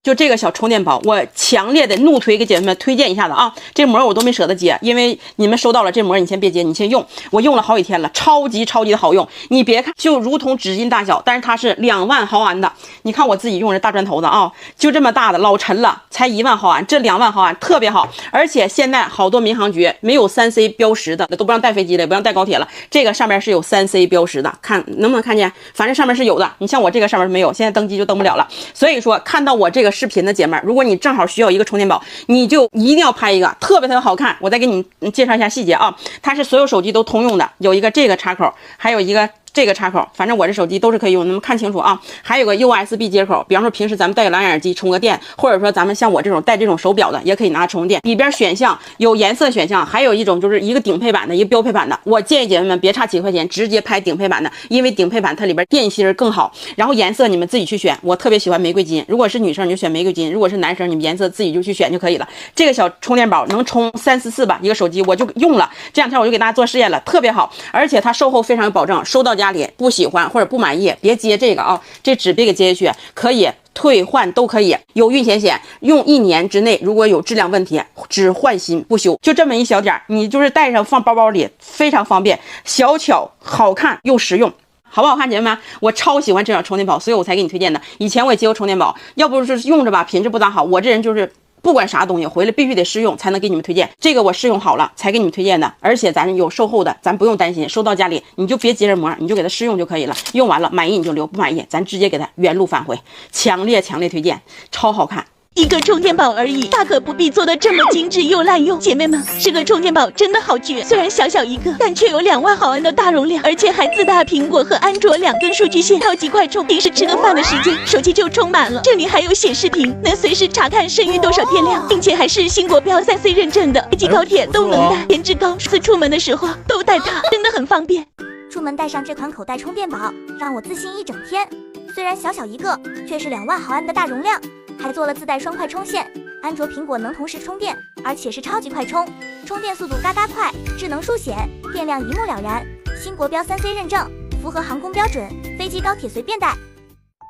就这个小充电宝，我强烈的怒推给姐妹们推荐一下子啊！这膜我都没舍得接，因为你们收到了这膜，你先别接，你先用。我用了好几天了，超级的好用。你别看就如同纸巾大小，但是它是2万毫安的。你看我自己用的大砖头子啊，就这么大的，老沉了，才1万毫安，这2万毫安特别好。而且现在好多民航局没有3C 标识的，都不让带飞机了，也不让带高铁了。这个上面是有3C 标识的，看能不能看见？反正上面是有的。你像我这个上面没有，现在登机就登不了了。所以说看到我这个视频的姐妹，如果你正好需要一个充电宝，你就一定要拍一个，特别好看。我再给你介绍一下细节啊，它是所有手机都通用的，有一个这个插口，还有一个这个插口，反正我这手机都是可以用，你们看清楚啊。还有个 USB 接口，比方说平时咱们戴个蓝牙耳机充个电，或者说咱们像我这种戴这种手表的，也可以拿充电。里边选项有颜色选项，还有一种就是一个顶配版的，一个标配版的。我建议姐妹们别差几块钱，直接拍顶配版的，因为顶配版它里边电芯更好。然后颜色你们自己去选，我特别喜欢玫瑰金，如果是女生你就选玫瑰金，如果是男生你们颜色自己就去选就可以了。这个小充电宝能充344吧一个手机，我就用了，这2天我就给大家做试验了，特别好，而且它售后非常有保证，收到家里不喜欢或者不满意，别接这个啊，这纸别给接下去，可以退换都可以，有运险，用1年之内如果有质量问题，只换新不修，就这么一小点，你就是带上放包包里，非常方便，小巧好看又实用。好不好看，姐妹们？我超喜欢这种充电宝，所以我才给你推荐的。以前我也接过充电宝，要不是用着吧，品质不咋好。我这人就是不管啥东西回来必须得试用才能给你们推荐，这个我试用好了才给你们推荐的，而且咱有售后的，咱不用担心，收到家里你就别接着膜，你就给它试用就可以了，用完了满意你就留，不满意咱直接给它原路返回。强烈推荐，超好看。一个充电宝而已，大可不必做的这么精致又滥用。姐妹们，这个充电宝真的好绝，虽然小一个，但却有2万毫安的大容量，而且还自带苹果和安卓2根数据线，超级快充。平时吃个饭的时间，手机就充满了。这里还有显示屏，能随时查看剩余多少电量，并且还是新国标3C 认证的，飞机高铁都能带，颜值高，次出门的时候都带它，真的很方便。出门带上这款口袋充电宝，让我自信一整天。虽然小一个，却是2万毫安的大容量。还做了自带双快充线，安卓苹果能同时充电，而且是超级快充，充电速度嘎嘎快，智能书写，电量一目了然，新国标3C 认证，符合航空标准，飞机高铁随便带。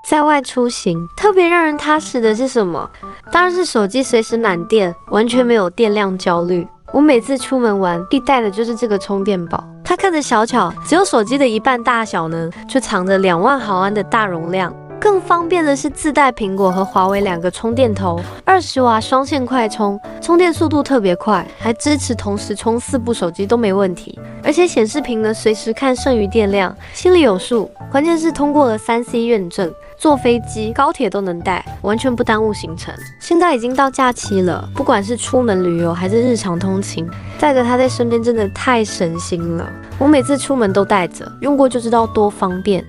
在外出行特别让人踏实的是什么？当然是手机随时满电，完全没有电量焦虑。我每次出门玩必带的就是这个充电宝，它看着小巧，只有手机的1半大小呢，却藏着2万毫安的大容量。更方便的是自带苹果和华为2个充电头，20瓦双线快充，充电速度特别快，还支持同时充4部手机都没问题。而且显示屏呢，随时看剩余电量，心里有数。关键是通过了3C 认证，坐飞机、高铁都能带，完全不耽误行程。现在已经到假期了，不管是出门旅游还是日常通勤，带着它在身边真的太省心了。我每次出门都带着，用过就知道多方便。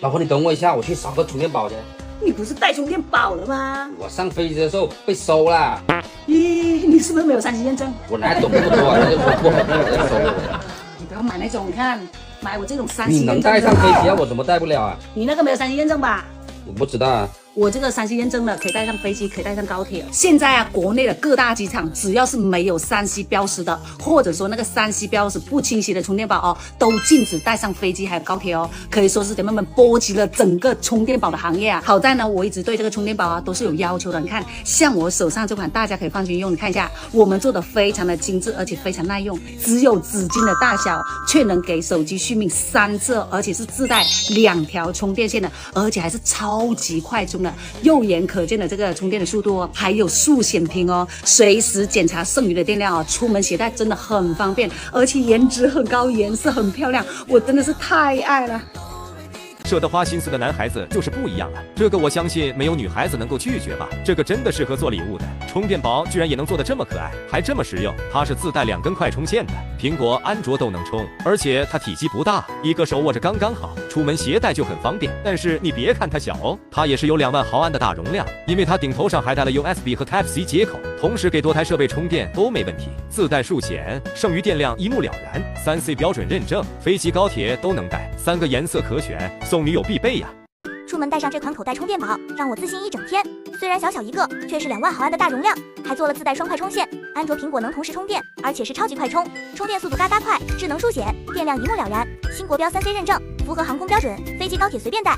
老婆，你等我一下，我去扫个充电宝去。你不是带充电宝了吗？我上飞机的时候被收了。咦，你是不是没有3C 验证？我哪懂那么多啊？那就说不好听，我再收我。你不要买那种，你看，买我这种3C 你能带上飞机啊？我怎么带不了啊？你那个没有3C 验证吧？我不知道啊。我这个3C 验证的，可以带上飞机，可以带上高铁。现在啊，国内的各大机场只要是没有3C 标识的，或者说那个3C 标识不清晰的充电宝哦，都禁止带上飞机还有高铁哦。可以说是姐妹们波及了整个充电宝的行业啊。好在呢，我一直对这个充电宝啊都是有要求的。你看，像我手上这款，大家可以放心用。你看一下，我们做的非常的精致，而且非常耐用，只有纸巾的大小，却能给手机续命3次，而且是自带2条充电线的，而且还是超级快充的。肉眼可见的这个充电的速度哦，还有速显屏哦，随时检查剩余的电量哦，出门携带真的很方便，而且颜值很高，颜色很漂亮，我真的是太爱了。舍得花心思的男孩子就是不一样了，这个我相信没有女孩子能够拒绝吧。这个真的适合做礼物的充电宝，居然也能做得这么可爱，还这么实用。它是自带2根快充线的，苹果、安卓都能充，而且它体积不大，一个手握着刚刚好，出门携带就很方便。但是你别看它小哦，它也是有2万毫安的大容量，因为它顶头上还带了 USB 和 Type-C 接口，同时给多台设备充电都没问题。自带数显，剩余电量一目了然，3C 标准认证，飞机高铁都能带，3个颜色可选，送女友必备呀。出门带上这款口袋充电宝，让我自信一整天。虽然小一个，却是2万毫安的大容量，还做了自带双快充线，安卓苹果能同时充电，而且是超级快充，充电速度嘎嘎快，智能书写，电量一目了然，新国标3C 认证，符合航空标准，飞机高铁随便带。